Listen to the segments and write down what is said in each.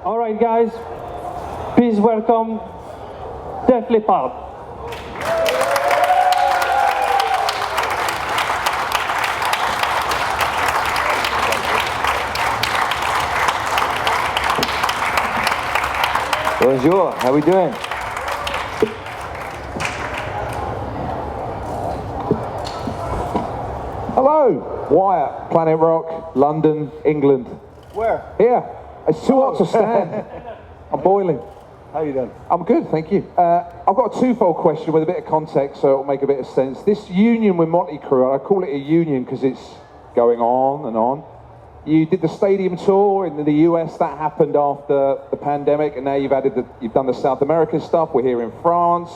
All right, guys, please welcome Leppard. Bonjour, how we doing? Hello, Wyatt, Planet Rock, London, England. Where? Here, it's too hot to stand. I'm boiling. How you doing? I'm good, thank you. I've got a twofold question with a bit of context so it'll make a bit of sense. This union with Motley Crue, I call it a union because it's going on and on. You did the stadium tour in the US, that happened after the pandemic, and now you've done the South American stuff. We're here in France,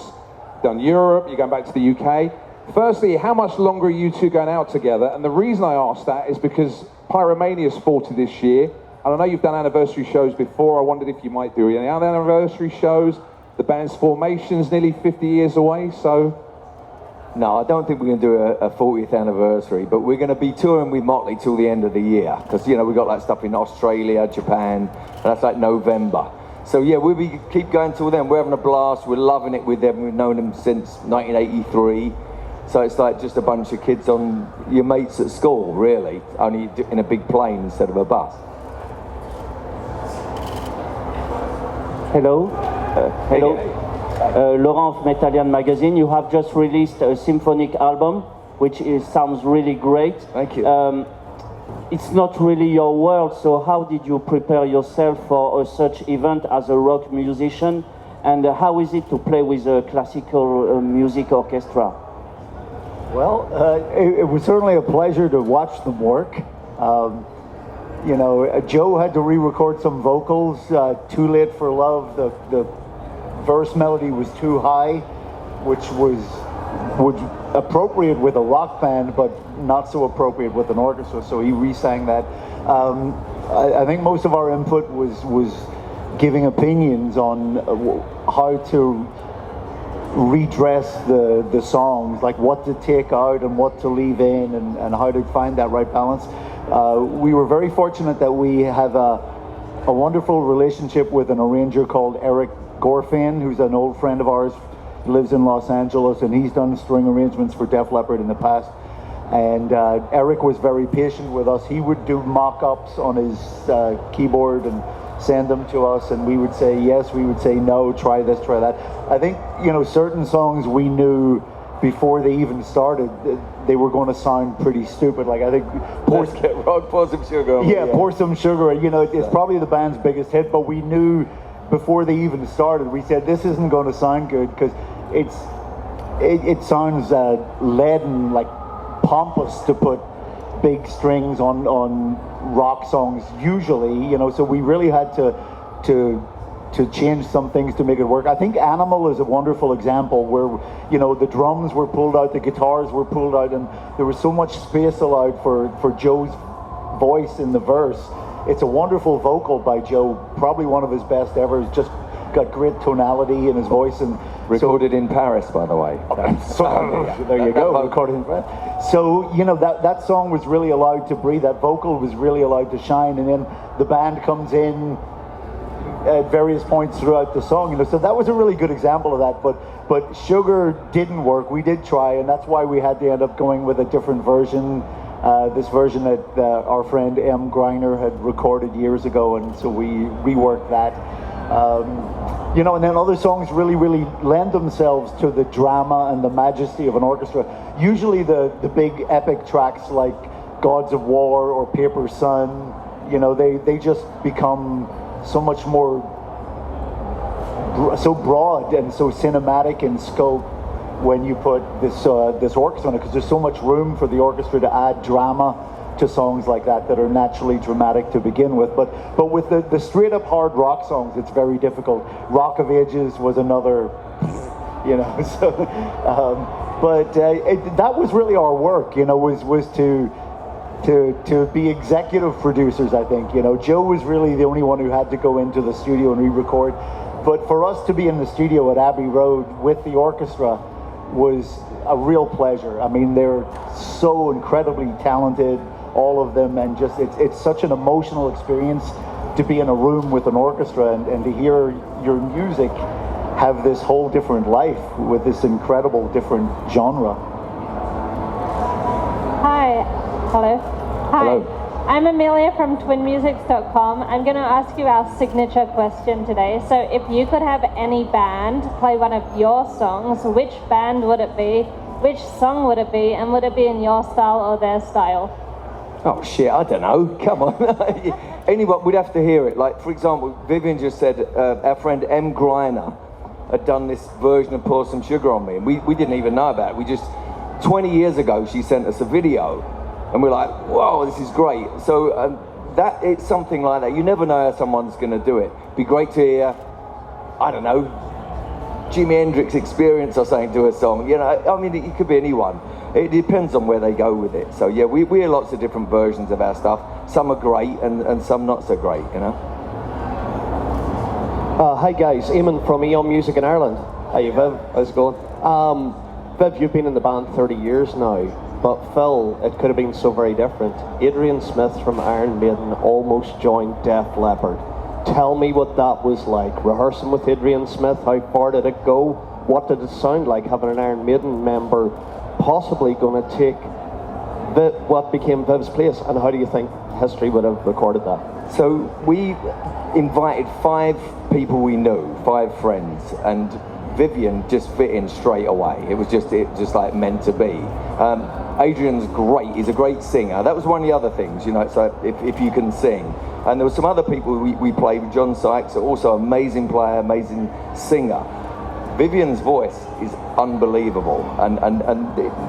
done Europe, you're going back to the UK. Firstly, how much longer are you two going out together? And the reason I ask that is because Pyromania's 40 this year, and I know you've done anniversary shows before. I wondered if you might do any other anniversary shows. The band's formation's nearly 50 years away, so... No, I don't think we're going to do a 40th anniversary, but we're going to be touring with Motley till the end of the year, because, you know, we've got that stuff in Australia, Japan, and that's like November. So, yeah, we'll keep going till then. We're having a blast. We're loving it with them. We've known them since 1983. So it's like just a bunch of kids on your mates at school, really, only in a big plane instead of a bus. Hello. Hello. Laurent of Metallian Magazine, you have just released a symphonic album, which sounds really great. Thank you. It's not really your world, so how did you prepare yourself for such event as a rock musician? And how is it to play with a classical music orchestra? Well, it was certainly a pleasure to watch them work. You know, Joe had to re-record some vocals. Too Late for Love, the verse melody was too high, which was appropriate with a rock band, but not so appropriate with an orchestra, so he re-sang that. I think most of our input was giving opinions on how to redress the songs, like what to take out and what to leave in, and how to find that right balance. We were very fortunate that we have a wonderful relationship with an arranger called Eric Gorfin, who's an old friend of ours, lives in Los Angeles, and he's done string arrangements for Def Leppard in the past. And Eric was very patient with us. He would do mock-ups on his keyboard and send them to us, and we would say yes, we would say no, try this, try that. I think, you know, certain songs we knew before they even started, they were going to sound pretty stupid. Like, I think Pour Some Sugar. Yeah, Pour Some Sugar. You know, it's probably the band's biggest hit, but we knew before they even started, we said this isn't going to sound good because it sounds leaden, like pompous to put big strings on rock songs usually, you know, so we really had to change some things to make it work. I think Animal is a wonderful example where, you know, the drums were pulled out, the guitars were pulled out, and there was so much space allowed for Joe's voice in the verse. It's a wonderful vocal by Joe, probably one of his best ever. He's just got great tonality in his voice, and recorded in Paris, by the way. So, there you go, recorded in Paris. So, you know, that song was really allowed to breathe. That vocal was really allowed to shine, and then the band comes in at various points throughout the song, you know. So that was a really good example of that. But Sugar didn't work. We did try, and that's why we had to end up going with a different version. This version that our friend M. Greiner had recorded years ago, and so we reworked that. You know, and then other songs really lend themselves to the drama and the majesty of an orchestra. Usually the big epic tracks like Gods of War or Paper Sun, you know, they just become so much more, so broad and so cinematic in scope when you put this orchestra on it, because there's so much room for the orchestra to add drama to songs like that are naturally dramatic to begin with. But with the straight up hard rock songs, it's very difficult. Rock of Ages was another, you know. So, that was really our work, you know, was to be executive producers. I think, you know, Joe was really the only one who had to go into the studio and re-record. But for us to be in the studio at Abbey Road with the orchestra was a real pleasure. I mean, they're so incredibly talented, all of them, and just it's such an emotional experience to be in a room with an orchestra and to hear your music have this whole different life with this incredible different genre. Hi. Hello. Hi. Hello. I'm Amelia from twinmusics.com. I'm going to ask you our signature question today. So if you could have any band play one of your songs, which band would it be? Which song would it be? And would it be in your style or their style? Oh shit, I don't know. Come on. Anyone, we'd have to hear it. Like, for example, Vivian just said our friend M. Griner had done this version of Pour Some Sugar on Me. And we didn't even know about it. 20 years ago, she sent us a video. And we're like, whoa, this is great. So that it's something like that. You never know how someone's going to do it. Be great to hear, I don't know, Jimi Hendrix Experience or something to a song. You know, I mean, it could be anyone. It depends on where they go with it. So yeah, we hear lots of different versions of our stuff. Some are great and some not so great, you know. Hi guys, Eamon from Eon Music in Ireland. Hey Viv, how's it going? Viv, you've been in the band 30 years now, but Phil, it could have been so very different. Adrian Smith from Iron Maiden almost joined Def Leppard. Tell me what that was like, rehearsing with Adrian Smith. How far did it go? What did it sound like having an Iron Maiden member possibly going to take what became Viv's place, and how do you think history would have recorded that? So we invited 5 people we knew, 5 friends, and Vivian just fit in straight away. It was just like meant to be. Adrian's great. He's a great singer. That was one of the other things, you know. So if you can sing, and there were some other people we played with. John Sykes, also amazing player, amazing singer. Vivian's voice is unbelievable, and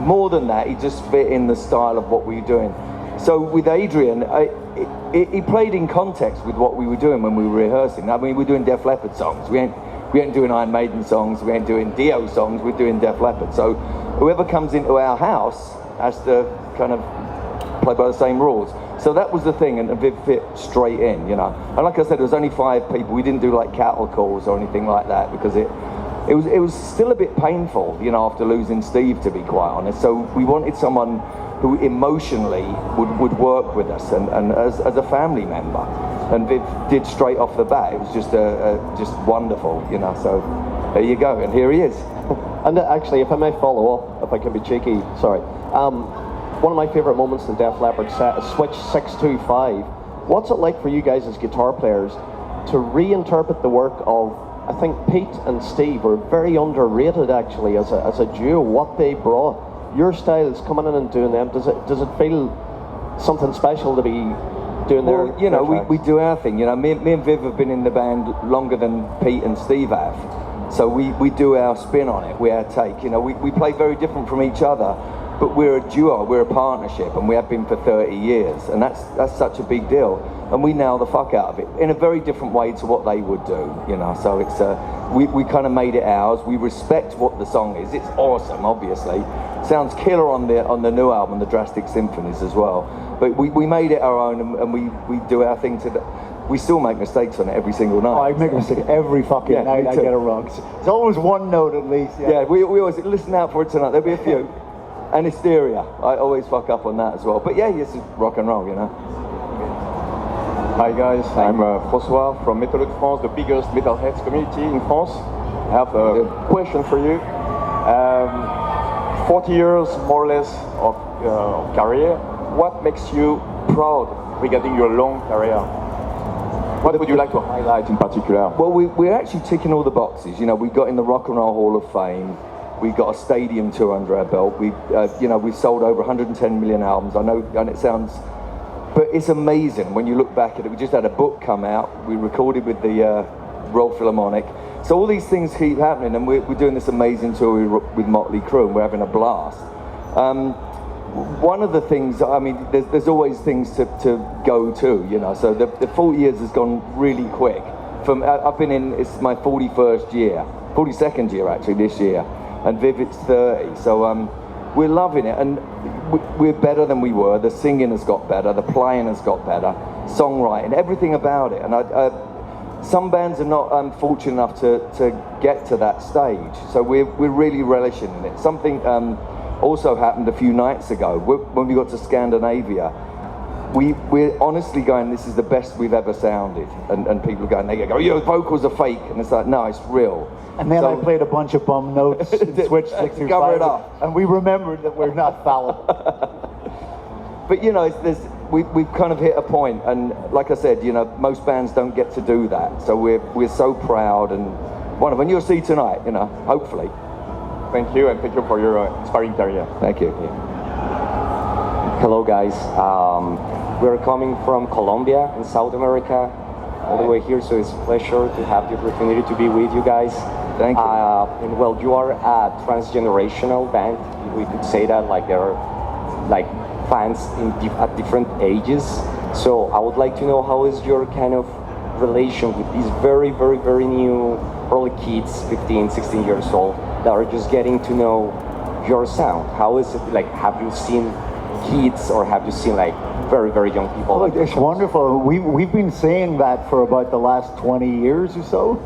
more than that, he just fit in the style of what we were doing. So with Adrian, he played in context with what we were doing when we were rehearsing. I mean, we're doing Def Leppard songs. We ain't doing Iron Maiden songs. We ain't doing Dio songs. We're doing Def Leppard. So whoever comes into our house has to kind of play by the same rules. So that was the thing, and Viv fit straight in, you know. And like I said, there was only 5 people. We didn't do like cattle calls or anything like that because it was still a bit painful, you know, after losing Steve, to be quite honest. So we wanted someone who emotionally would work with us and as a family member. And Viv did straight off the bat. It was just wonderful, you know. So there you go, and here he is. And actually, if I may follow up, if I can be cheeky, sorry. One of my favourite moments in Def Leppard set is Switch 625. What's it like for you guys as guitar players to reinterpret the work of, I think Pete and Steve were very underrated actually as a duo, what they brought. Your styles coming in and doing them, does it feel something special to be doing their? Well, you know, their we do our thing. You know, me and Viv have been in the band longer than Pete and Steve have. So we do our spin on it, our take. You know, we play very different from each other, but we're a duo, we're a partnership, and we have been for 30 years, and that's such a big deal. And we nail the fuck out of it in a very different way to what they would do, you know. So it's we kind of made it ours. We respect what the song is. It's awesome, obviously. Sounds killer on the new album, the Drastic Symphonies as well. But we made it our own, and we do our thing we still make mistakes on it every single night. Oh, I make a mistake every fucking night. I get it wrong. There's always one note at least. Yeah, we always listen out for it tonight. There'll be a few. And Hysteria. I always fuck up on that as well. But yeah, yes, it's rock and roll, you know. Hi guys, I'm François from Metal de France, the biggest metalheads community in France. I have a question for you. 40 years more or less of career. What makes you proud regarding your long career? What would you like to highlight in particular? Well, we're actually ticking all the boxes. You know, we got in the Rock and Roll Hall of Fame. We got a stadium tour under our belt. We've sold over 110 million albums. I know, and it sounds, but it's amazing when you look back at it. We just had a book come out. We recorded with the Royal Philharmonic. So all these things keep happening, and we're doing this amazing tour with Motley Crue, and we're having a blast. One of the things, I mean, there's always things to go to, you know. So the 40 years has gone really quick. I've been in, it's my 42nd year actually this year. And Viv, it's 30, so we're loving it, and we're better than we were. The singing has got better, the playing has got better, songwriting, everything about it. And some bands are not fortunate enough to get to that stage, so we're really relishing in it. Something also happened a few nights ago when we got to Scandinavia. we're honestly going, this is the best we've ever sounded. And people are going, they go, your vocals are fake. And it's like, no, it's real. And then I played a bunch of bum notes and switched 6 through cover 5. it up. And we remembered that we're not fallible. But you know, we've kind of hit a point, and like I said, you know, most bands don't get to do that. So we're so proud, and one of them you'll see tonight, you know, hopefully. Thank you, and thank you for your inspiring career. Thank you. Hello guys, we're coming from Colombia in South America all the way here, so it's a pleasure to have the opportunity to be with you guys. Thank you. And well, you are a transgenerational band, we could say that, like there are like fans at different ages. So I would like to know, how is your kind of relation with these very, very, very new early kids, 15, 16 years old, that are just getting to know your sound? How is it, like, have you seen kids or have you seen like very, very young people? Oh, it's wonderful. We've been saying that for about the last 20 years or so.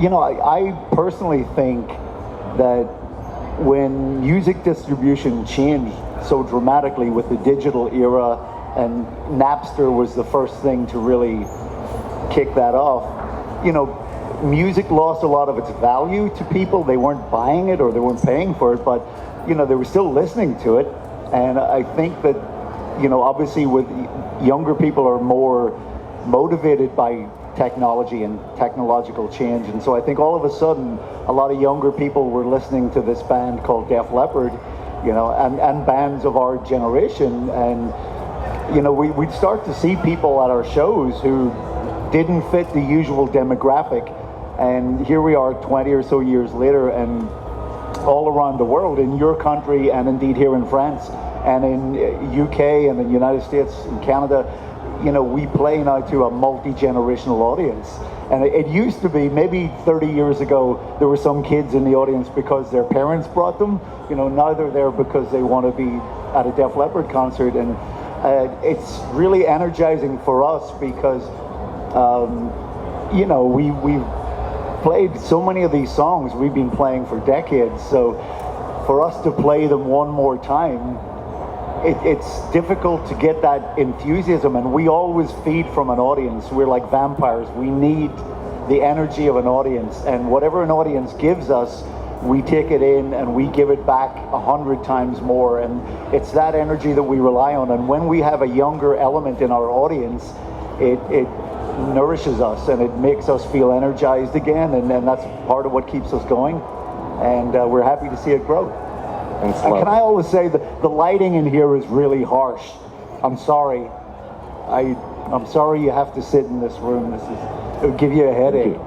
You know, I personally think that when music distribution changed so dramatically with the digital era, and Napster was the first thing to really kick that off, you know, music lost a lot of its value to people. They weren't buying it or they weren't paying for it, but, you know, they were still listening to it. And I think that, you know, obviously with younger people are more motivated by technology and technological change. And so I think all of a sudden, a lot of younger people were listening to this band called Def Leppard, you know, and bands of our generation. And, you know, we'd start to see people at our shows who didn't fit the usual demographic. And here we are 20 or so years later, and all around the world, in your country and indeed here in France and in UK and the United States and Canada, you know, we play now to a multi-generational audience. And it used to be, maybe 30 years ago, there were some kids in the audience because their parents brought them. You know, now they're there because they want to be at a Def Leppard concert. And it's really energizing for us because, you know, we've played so many of these songs we've been playing for decades. So for us to play them one more time, it's difficult to get that enthusiasm, and we always feed from an audience. We're like vampires. We need the energy of an audience, and whatever an audience gives us, we take it in and we give it back 100 times more. And it's that energy that we rely on. And when we have a younger element in our audience, it nourishes us and it makes us feel energized again, and that's part of what keeps us going. And we're happy to see it grow. And can I always say that the lighting in here is really harsh. I'm sorry. I'm sorry you have to sit in this room. It'll give you a headache.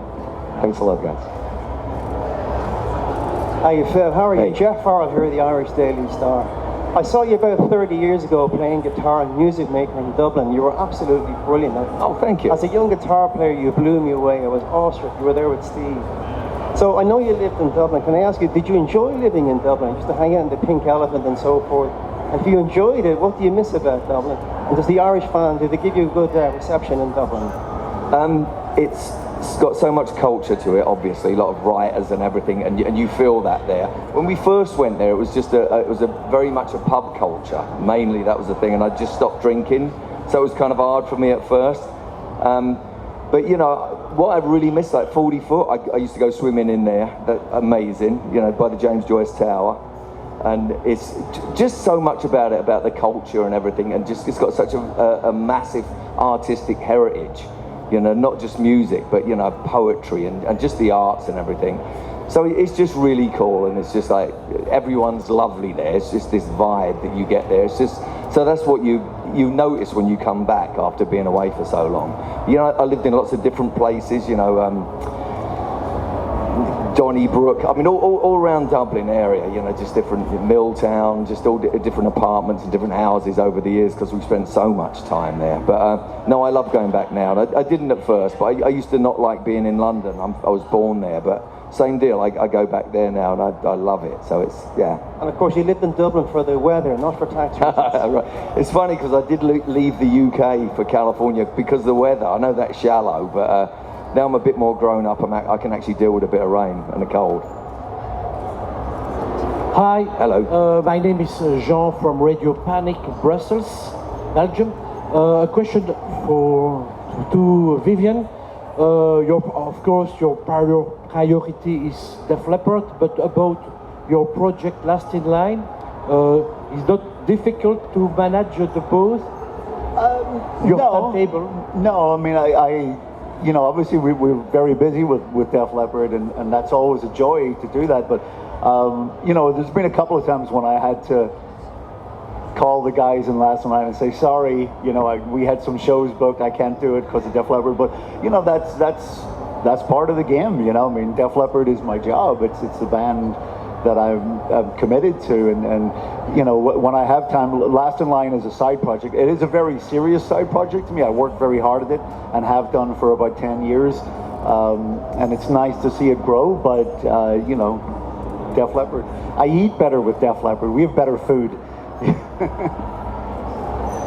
Thanks a lot, guys. Hi, Phil. How are you? Hey. Jeff Farrell here, the Irish Daily Star. I saw you about 30 years ago playing guitar and music maker in Dublin. You were absolutely brilliant. Oh, thank you. As a young guitar player, you blew me away. I was awestruck. You were there with Steve. So I know you lived in Dublin. Can I ask you, did you enjoy living in Dublin? You used to hang out in the Pink Elephant and so forth. And if you enjoyed it, what do you miss about Dublin? And does the Irish fan, do they give you a good reception in Dublin? It's got so much culture to it, obviously, a lot of writers and everything, and you feel that there. When we first went there, it was just it was very much a pub culture. Mainly, that was the thing, and I just stopped drinking, so it was kind of hard for me at first. But you know, what I really miss, like 40 Foot, I used to go swimming in there. Amazing, you know, by the James Joyce Tower. And it's just so much about it, about the culture and everything, and just it's got such a massive artistic heritage, you know, not just music, but, you know, poetry and just the arts and everything. So it's just really cool, and it's just like, everyone's lovely there. It's just this vibe that you get there. It's just, so that's what you notice when you come back after being away for so long. You know, I lived in lots of different places, you know, Donnybrook, I mean, all around Dublin area, you know, just different, Milltown, just all different apartments and different houses over the years, because we spent so much time there. But no, I love going back now. I didn't at first, but I used to not like being in London. I was born there, but same deal, I go back there now, and I love it, so it's, yeah. And of course you lived in Dublin for the weather, not for tax reasons. Right. It's funny, because I did leave the UK for California because of the weather. I know that's shallow, but now I'm a bit more grown up, I can actually deal with a bit of rain and the cold. Hi. Hello. My name is Jean from Radio Panic, Brussels, Belgium. A question to Vivian. Of course, your priority is Def Leppard, but about your project Last in Line, is not difficult to manage the both? Your timetable? No, I mean, I you know, obviously we're very busy with Def Leppard, and that's always a joy to do that. But you know, there's been a couple of times when I had to call the guys in Last in Line and say, sorry, you know, we had some shows booked, I can't do it because of Def Leppard. But you know, that's part of the game. You know, I mean, Def Leppard is my job. It's the band that I'm committed to, and you know, when I have time, Last in Line is a side project. It is a very serious side project to me. I work very hard at it and have done for about 10 years, and it's nice to see it grow. But you know, Def Leppard, I eat better with Def Leppard. We have better food.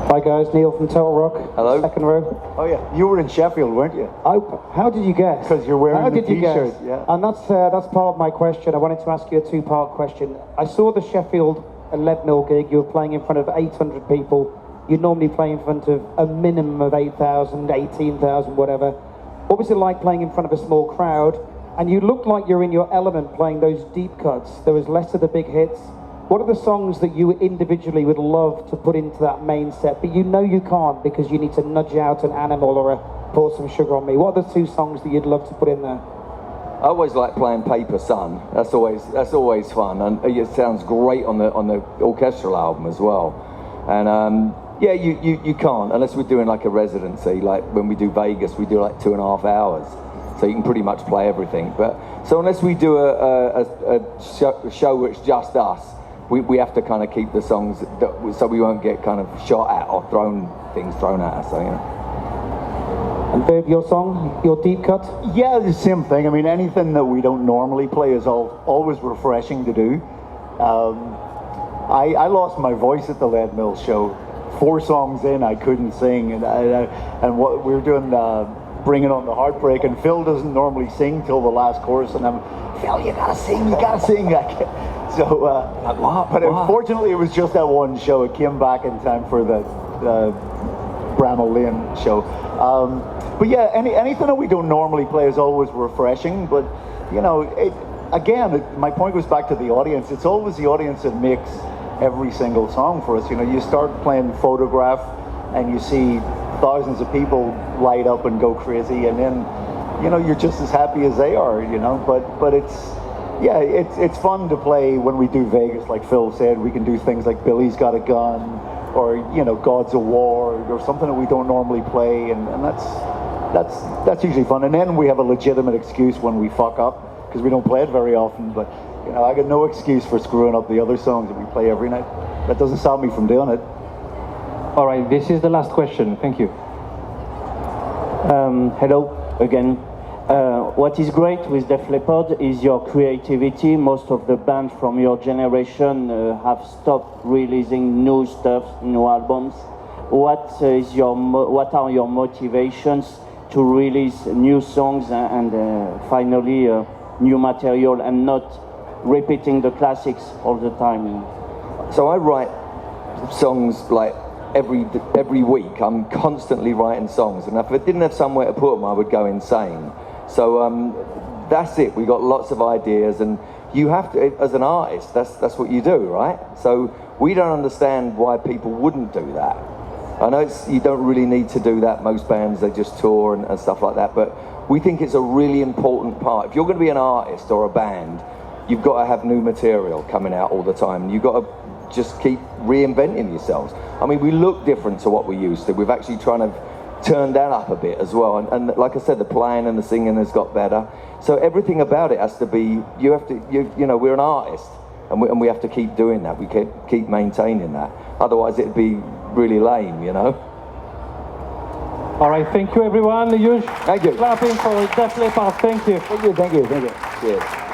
Hi guys, Neil from Total Rock. Hello. Second row. Oh yeah, you were in Sheffield, weren't you? How did you guess? Because you're wearing How the did you t-shirt. guess? Yeah. And that's part of my question. I wanted to ask you a two-part question. I saw the Sheffield and Leadmill gig. You were playing in front of 800 people. You'd normally play in front of a minimum of 8,000, 18,000, whatever. What was it like playing in front of a small crowd? And you looked like you're in your element playing those deep cuts. There was less of the big hits. What are the songs that you individually would love to put into that main set, but you know you can't because you need to nudge out an Animal or a Pour Some Sugar on Me? What are the two songs that you'd love to put in there? I always like playing Paper Sun. That's always fun, and it sounds great on the orchestral album as well. And yeah, you can't unless we're doing like a residency. Like when we do Vegas, we do like 2.5 hours, so you can pretty much play everything. But so unless we do a show where it's just us, we have to kind of keep the songs so we won't get kind of shot at or things thrown at us. So, you know. And Viv, your song, your deep cut? Yeah, the same thing. I mean, anything that we don't normally play is always refreshing to do. I lost my voice at the Leadmill show. 4 songs in, I couldn't sing, and what we were doing, Bringing On the Heartbreak, and Phil doesn't normally sing till the last chorus, and I'm, Phil, you gotta sing. So, but unfortunately, it was just that one show. It came back in time for the Bramall Lane show. But yeah, anything that we don't normally play is always refreshing. But you know, my point goes back to the audience. It's always the audience that makes every single song for us. You know, you start playing Photograph, and you see thousands of people light up and go crazy, and then you know you're just as happy as they are. You know, but it's fun to play when we do Vegas, like Phil said. We can do things like Billy's Got a Gun, or you know, Gods of War, or something that we don't normally play, and that's usually fun. And then we have a legitimate excuse when we fuck up, because we don't play it very often. But you know, I got no excuse for screwing up the other songs that we play every night. That doesn't stop me from doing it. All right, this is the last question. Thank you. Hello again. What is great with Def Leppard is your creativity. Most of the bands from your generation have stopped releasing new stuff, new albums. What are your motivations to release new songs and finally new material, and not repeating the classics all the time? So I write songs like every week. I'm constantly writing songs, and if I didn't have somewhere to put them, I would go insane. So that's it. We got lots of ideas, and you have to, as an artist, that's what you do, right? So we don't understand why people wouldn't do that. I know you don't really need to do that. Most bands, they just tour and stuff like that, but we think it's a really important part. If you're going to be an artist or a band, you've got to have new material coming out all the time. You've got to just keep reinventing yourselves. I mean, we look different to what we used to. We've actually trying to turn that up a bit as well. And like I said, the playing and the singing has got better. So everything about it has to be, you know, we're an artist, and we have to keep doing that. We keep maintaining that. Otherwise, it'd be really lame, you know. All right, thank you everyone. Huge Thank you. clapping for Def Leppard. Thank you. Thank you. Cheers.